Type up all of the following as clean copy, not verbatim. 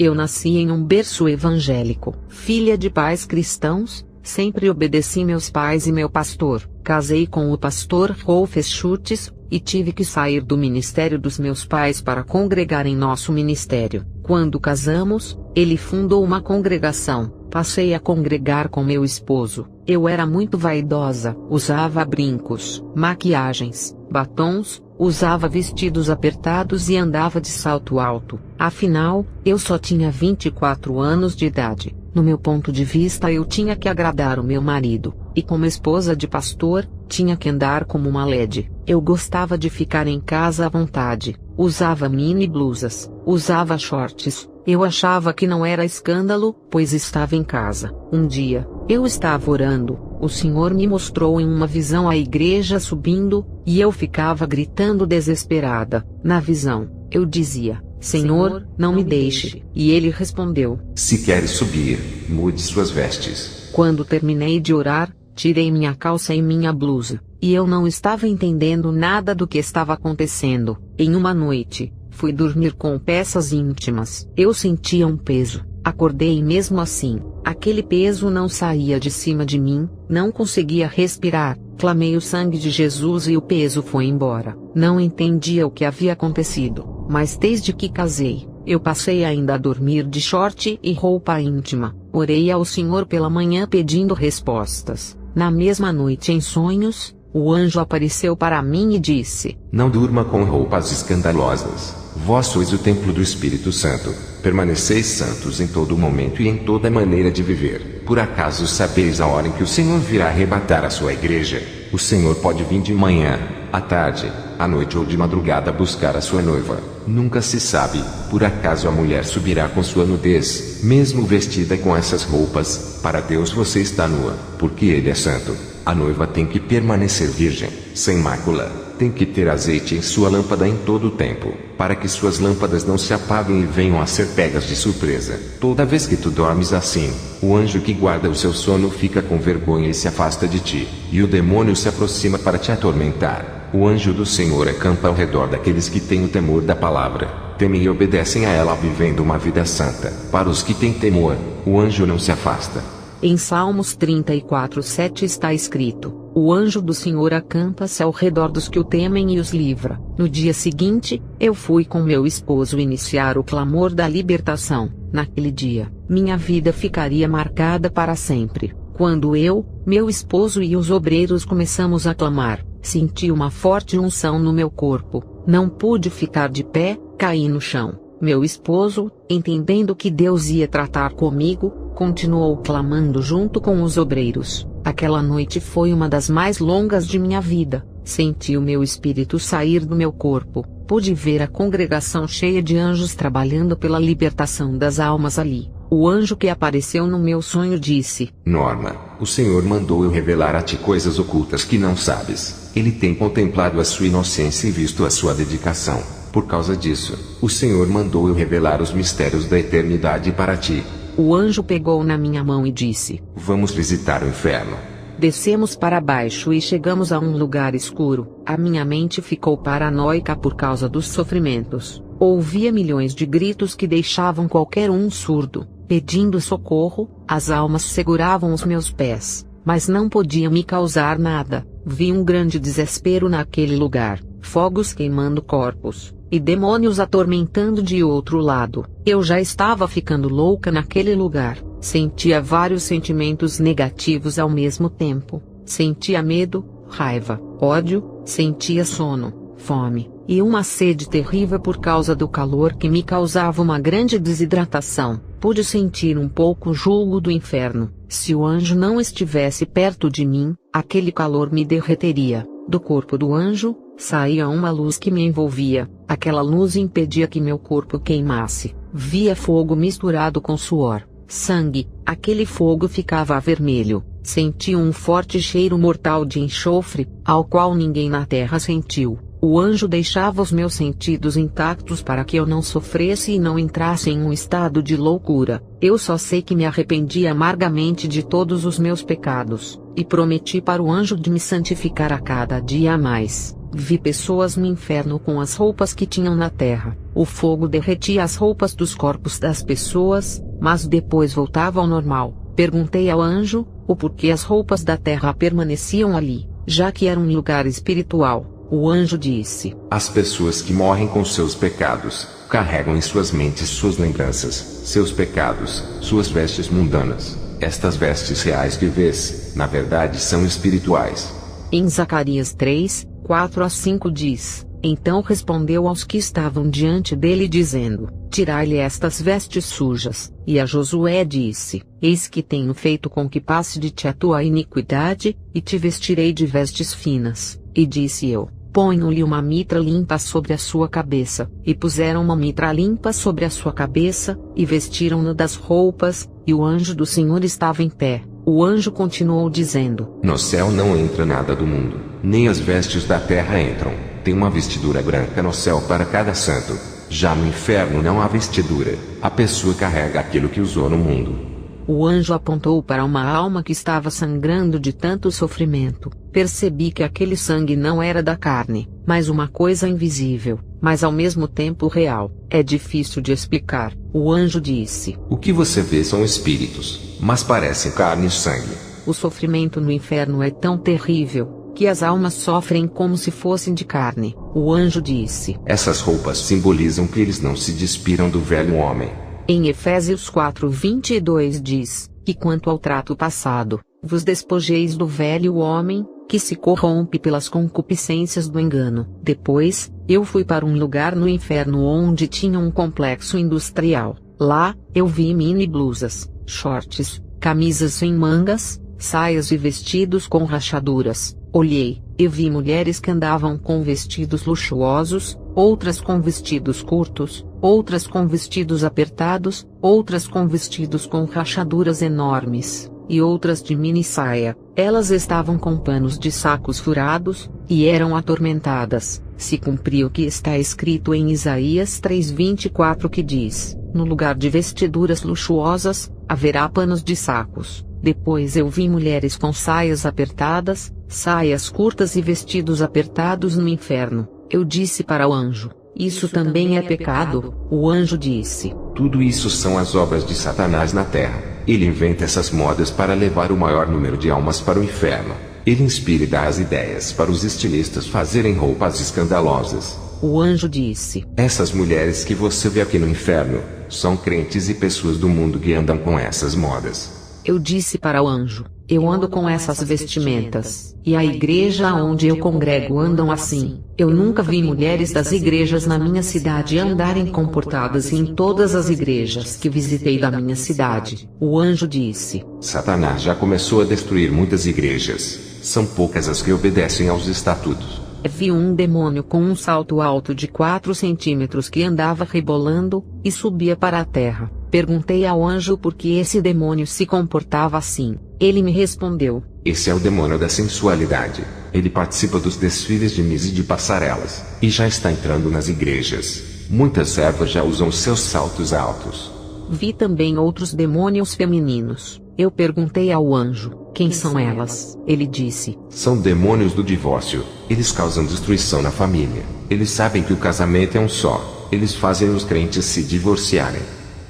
Eu nasci em um berço evangélico, filha de pais cristãos, sempre obedeci meus pais e meu pastor. Casei com o pastor Rolf Schultz, e tive que sair do ministério dos meus pais para congregar em nosso ministério. Quando casamos, ele fundou uma congregação. Passei a congregar com meu esposo. Eu era muito vaidosa, usava brincos, maquiagens, batons, usava vestidos apertados e andava de salto alto. Afinal, eu só tinha 24 anos de idade. No meu ponto de vista, eu tinha que agradar o meu marido, e como esposa de pastor, tinha que andar como uma lady. Eu gostava de ficar em casa à vontade, usava mini blusas, usava shorts. Eu achava que não era escândalo, pois estava em casa. Um dia, eu estava orando, o Senhor me mostrou em uma visão a igreja subindo, e eu ficava gritando desesperada. Na visão, eu dizia: Senhor, não me deixe. E ele respondeu: Se queres subir, mude suas vestes. Quando terminei de orar, tirei minha calça e minha blusa, e eu não estava entendendo nada do que estava acontecendo. Em uma noite, fui dormir com peças íntimas. Eu sentia um peso. Acordei e mesmo assim, aquele peso não saía de cima de mim, não conseguia respirar. Clamei o sangue de Jesus e o peso foi embora. Não entendia o que havia acontecido, mas desde que casei, eu passei ainda a dormir de short e roupa íntima. Orei ao Senhor pela manhã pedindo respostas. Na mesma noite em sonhos, o anjo apareceu para mim e disse: Não durma com roupas escandalosas. Vós sois o templo do Espírito Santo. Permaneceis santos em todo momento e em toda maneira de viver. Por acaso sabeis a hora em que o Senhor virá arrebatar a sua igreja? O Senhor pode vir de manhã, à tarde, à noite ou de madrugada buscar a sua noiva. Nunca se sabe. Por acaso a mulher subirá com sua nudez, mesmo vestida com essas roupas? Para Deus você está nua, porque Ele é santo. A noiva tem que permanecer virgem, sem mácula. Tem que ter azeite em sua lâmpada em todo o tempo, para que suas lâmpadas não se apaguem e venham a ser pegas de surpresa. Toda vez que tu dormes assim, o anjo que guarda o seu sono fica com vergonha e se afasta de ti, e o demônio se aproxima para te atormentar. O anjo do Senhor acampa ao redor daqueles que têm o temor da palavra, temem e obedecem a ela vivendo uma vida santa. Para os que têm temor, o anjo não se afasta. Em Salmos 34:7 está escrito: O anjo do Senhor acampa-se ao redor dos que o temem e os livra. No dia seguinte, eu fui com meu esposo iniciar o clamor da libertação. Naquele dia, minha vida ficaria marcada para sempre. Quando eu, meu esposo e os obreiros começamos a clamar, senti uma forte unção no meu corpo. Não pude ficar de pé, caí no chão. Meu esposo, entendendo que Deus ia tratar comigo, continuou clamando junto com os obreiros. Aquela noite foi uma das mais longas de minha vida. Senti o meu espírito sair do meu corpo. Pude ver a congregação cheia de anjos trabalhando pela libertação das almas ali. O anjo que apareceu no meu sonho disse: Norma, o Senhor mandou eu revelar a ti coisas ocultas que não sabes. Ele tem contemplado a sua inocência e visto a sua dedicação. Por causa disso, o Senhor mandou eu revelar os mistérios da eternidade para ti. O anjo pegou na minha mão e disse: Vamos visitar o inferno. Descemos para baixo e chegamos a um lugar escuro. A minha mente ficou paranoica por causa dos sofrimentos. Ouvia milhões de gritos que deixavam qualquer um surdo, pedindo socorro. As almas seguravam os meus pés, mas não podiam me causar nada. Vi um grande desespero naquele lugar, fogos queimando corpos, e demônios atormentando de outro lado. Eu já estava ficando louca naquele lugar. Sentia vários sentimentos negativos ao mesmo tempo. Sentia medo, raiva, ódio, sentia sono, fome, e uma sede terrível por causa do calor que me causava uma grande desidratação. Pude sentir um pouco o jugo do inferno. Se o anjo não estivesse perto de mim, aquele calor me derreteria. Do corpo do anjo, saía uma luz que me envolvia. Aquela luz impedia que meu corpo queimasse. Via fogo misturado com suor, sangue. Aquele fogo ficava vermelho. Senti um forte cheiro mortal de enxofre, ao qual ninguém na terra sentiu. O anjo deixava os meus sentidos intactos para que eu não sofresse e não entrasse em um estado de loucura. Eu só sei que me arrependi amargamente de todos os meus pecados, e prometi para o anjo de me santificar a cada dia a mais. Vi pessoas no inferno com as roupas que tinham na terra. O fogo derretia as roupas dos corpos das pessoas, mas depois voltava ao normal. Perguntei ao anjo, o porquê as roupas da terra permaneciam ali, já que era um lugar espiritual. O anjo disse: as pessoas que morrem com seus pecados, carregam em suas mentes suas lembranças, seus pecados, suas vestes mundanas. Estas vestes reais que vês, na verdade são espirituais. Em Zacarias 3, 4-5 diz: então respondeu aos que estavam diante dele dizendo: tirai-lhe estas vestes sujas. E a Josué disse: eis que tenho feito com que passe de ti a tua iniquidade, e te vestirei de vestes finas. E disse eu: ponho-lhe uma mitra limpa sobre a sua cabeça. E puseram uma mitra limpa sobre a sua cabeça, e vestiram-no das roupas, e o anjo do Senhor estava em pé. O anjo continuou dizendo: no céu não entra nada do mundo, nem as vestes da terra entram. Tem uma vestidura branca no céu para cada santo. Já no inferno não há vestidura. A pessoa carrega aquilo que usou no mundo. O anjo apontou para uma alma que estava sangrando de tanto sofrimento. Percebi que aquele sangue não era da carne, mas uma coisa invisível, mas ao mesmo tempo real. É difícil de explicar. O anjo disse: o que você vê são espíritos, mas parecem carne e sangue. O sofrimento no inferno é tão terrível que as almas sofrem como se fossem de carne. O anjo disse: essas roupas simbolizam que eles não se despiram do velho homem. Em Efésios 4:22 diz: que quanto ao trato passado, vos despojeis do velho homem, que se corrompe pelas concupiscências do engano. Depois, eu fui para um lugar no inferno onde tinha um complexo industrial. Lá, eu vi mini blusas, shorts, camisas sem mangas, saias e vestidos com rachaduras. Olhei, e vi mulheres que andavam com vestidos luxuosos, outras com vestidos curtos, outras com vestidos apertados, outras com vestidos com rachaduras enormes, e outras de mini saia. Elas estavam com panos de sacos furados, e eram atormentadas. Se cumpria o que está escrito em Isaías 3:24 que diz: no lugar de vestiduras luxuosas, haverá panos de sacos. Depois eu vi mulheres com saias apertadas, saias curtas e vestidos apertados no inferno. Eu disse para o anjo: isso também é pecado? O anjo disse: tudo isso são as obras de Satanás na terra. Ele inventa essas modas para levar o maior número de almas para o inferno. Ele inspira e dá as ideias para os estilistas fazerem roupas escandalosas. O anjo disse: essas mulheres que você vê aqui no inferno, são crentes e pessoas do mundo que andam com essas modas. Eu disse para o anjo: eu ando com essas vestimentas, e a igreja onde eu congrego andam assim. Eu nunca vi mulheres das igrejas na minha cidade andarem comportadas em todas as igrejas que visitei da minha cidade. O anjo disse: Satanás já começou a destruir muitas igrejas. São poucas as que obedecem aos estatutos. Vi um demônio com um salto alto de 4 centímetros que andava rebolando, e subia para a terra. Perguntei ao anjo por que esse demônio se comportava assim. Ele me respondeu: esse é o demônio da sensualidade. Ele participa dos desfiles de Miss e de passarelas, e já está entrando nas igrejas. Muitas servas já usam seus saltos altos. Vi também outros demônios femininos. Eu perguntei ao anjo: quem são elas? Ele disse: são demônios do divórcio. Eles causam destruição na família. Eles sabem que o casamento é um só. Eles fazem os crentes se divorciarem.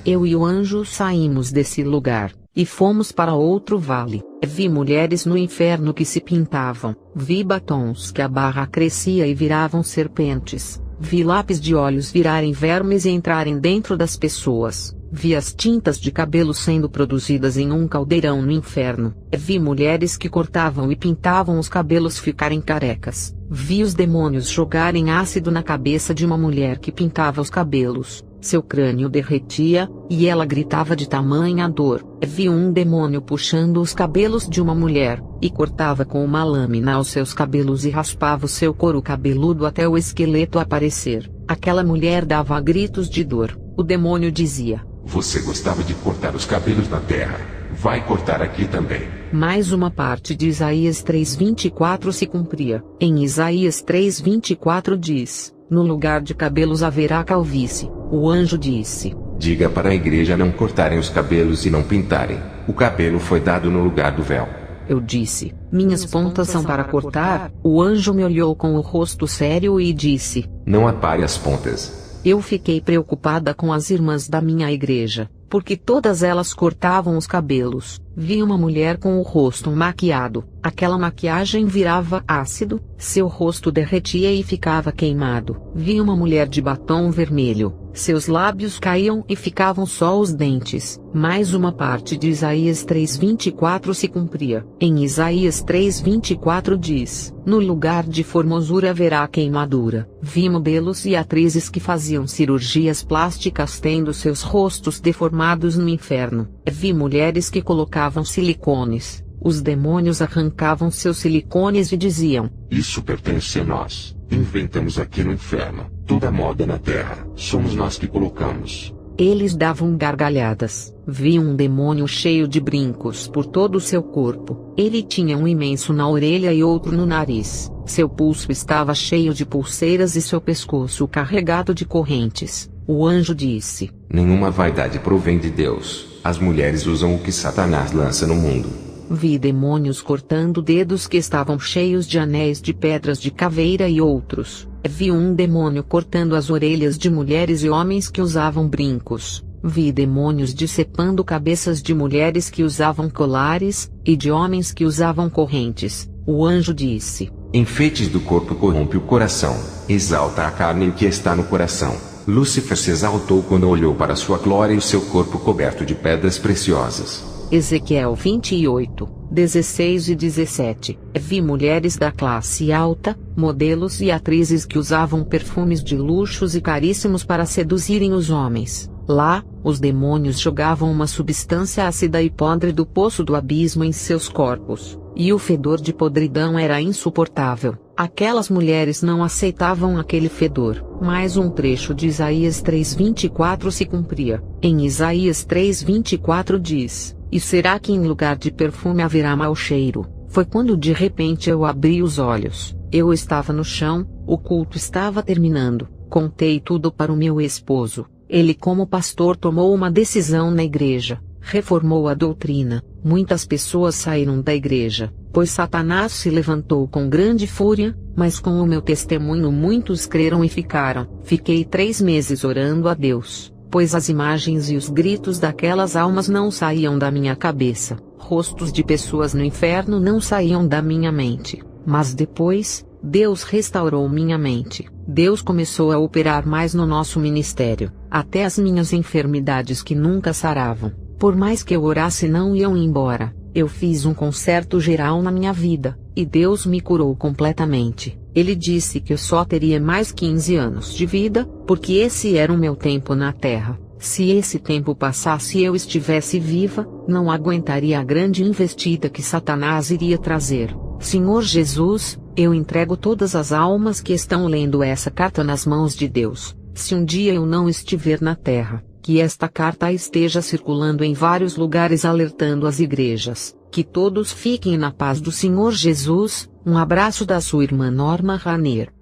Eu e o anjo saímos desse lugar, e fomos para outro vale. Vi mulheres no inferno que se pintavam. Vi batons que a barra crescia e viravam serpentes. Vi lápis de olhos virarem vermes e entrarem dentro das pessoas. Vi as tintas de cabelo sendo produzidas em um caldeirão no inferno. Vi mulheres que cortavam e pintavam os cabelos ficarem carecas. Vi os demônios jogarem ácido na cabeça de uma mulher que pintava os cabelos. Seu crânio derretia, e ela gritava de tamanha dor. Vi um demônio puxando os cabelos de uma mulher, e cortava com uma lâmina os seus cabelos e raspava o seu couro cabeludo até o esqueleto aparecer. Aquela mulher dava gritos de dor. O demônio dizia: você gostava de cortar os cabelos na terra. Vai cortar aqui também. Mais uma parte de Isaías 3:24 se cumpria. Em Isaías 3:24 diz: no lugar de cabelos haverá calvície. O anjo disse: diga para a igreja não cortarem os cabelos e não pintarem. O cabelo foi dado no lugar do véu. Eu disse: minhas pontas são para cortar. O anjo me olhou com o rosto sério e disse: não apare as pontas. Eu fiquei preocupada com as irmãs da minha igreja, porque todas elas cortavam os cabelos. Vi uma mulher com o rosto maquiado. Aquela maquiagem virava ácido, seu rosto derretia e ficava queimado. Vi uma mulher de batom vermelho. Seus lábios caíam e ficavam só os dentes. Mais uma parte de Isaías 3:24 se cumpria. Em Isaías 3:24 diz: no lugar de formosura haverá queimadura. Vi modelos e atrizes que faziam cirurgias plásticas tendo seus rostos deformados no inferno. Vi mulheres que colocavam silicones. Os demônios arrancavam seus silicones e diziam: isso pertence a nós. Inventamos aqui no inferno. Toda moda na terra, somos nós que colocamos. Eles davam gargalhadas. Vi um demônio cheio de brincos por todo o seu corpo. Ele tinha um imenso na orelha e outro no nariz. Seu pulso estava cheio de pulseiras e seu pescoço carregado de correntes. O anjo disse: nenhuma vaidade provém de Deus. As mulheres usam o que Satanás lança no mundo. Vi demônios cortando dedos que estavam cheios de anéis de pedras de caveira e outros. Vi um demônio cortando as orelhas de mulheres e homens que usavam brincos. Vi demônios decepando cabeças de mulheres que usavam colares, e de homens que usavam correntes. O anjo disse: enfeites do corpo corrompe o coração, exalta a carne que está no coração. Lúcifer se exaltou quando olhou para sua glória e o seu corpo coberto de pedras preciosas. Ezequiel 28, 16 e 17. Vi mulheres da classe alta, modelos e atrizes que usavam perfumes de luxos e caríssimos para seduzirem os homens. Lá, os demônios jogavam uma substância ácida e podre do poço do abismo em seus corpos, e o fedor de podridão era insuportável. Aquelas mulheres não aceitavam aquele fedor. Mais um trecho de Isaías 3:24 se cumpria. Em Isaías 3:24 diz: e será que em lugar de perfume haverá mau cheiro? Foi quando de repente eu abri os olhos. Eu estava no chão, o culto estava terminando. Contei tudo para o meu esposo. Ele, como pastor, tomou uma decisão na igreja, reformou a doutrina. Muitas pessoas saíram da igreja, pois Satanás se levantou com grande fúria, mas com o meu testemunho muitos creram e ficaram. Fiquei 3 meses orando a Deus, pois as imagens e os gritos daquelas almas não saíam da minha cabeça. Rostos de pessoas no inferno não saíam da minha mente. Mas depois, Deus restaurou minha mente. Deus começou a operar mais no nosso ministério. Até as minhas enfermidades que nunca saravam, por mais que eu orasse, não iam embora. Eu fiz um conserto geral na minha vida, e Deus me curou completamente. Ele disse que eu só teria mais 15 anos de vida, porque esse era o meu tempo na terra. Se esse tempo passasse e eu estivesse viva, não aguentaria a grande investida que Satanás iria trazer. Senhor Jesus, eu entrego todas as almas que estão lendo essa carta nas mãos de Deus. Se um dia eu não estiver na terra, que esta carta esteja circulando em vários lugares alertando as igrejas. Que todos fiquem na paz do Senhor Jesus. Um abraço da sua irmã Norma Rainer.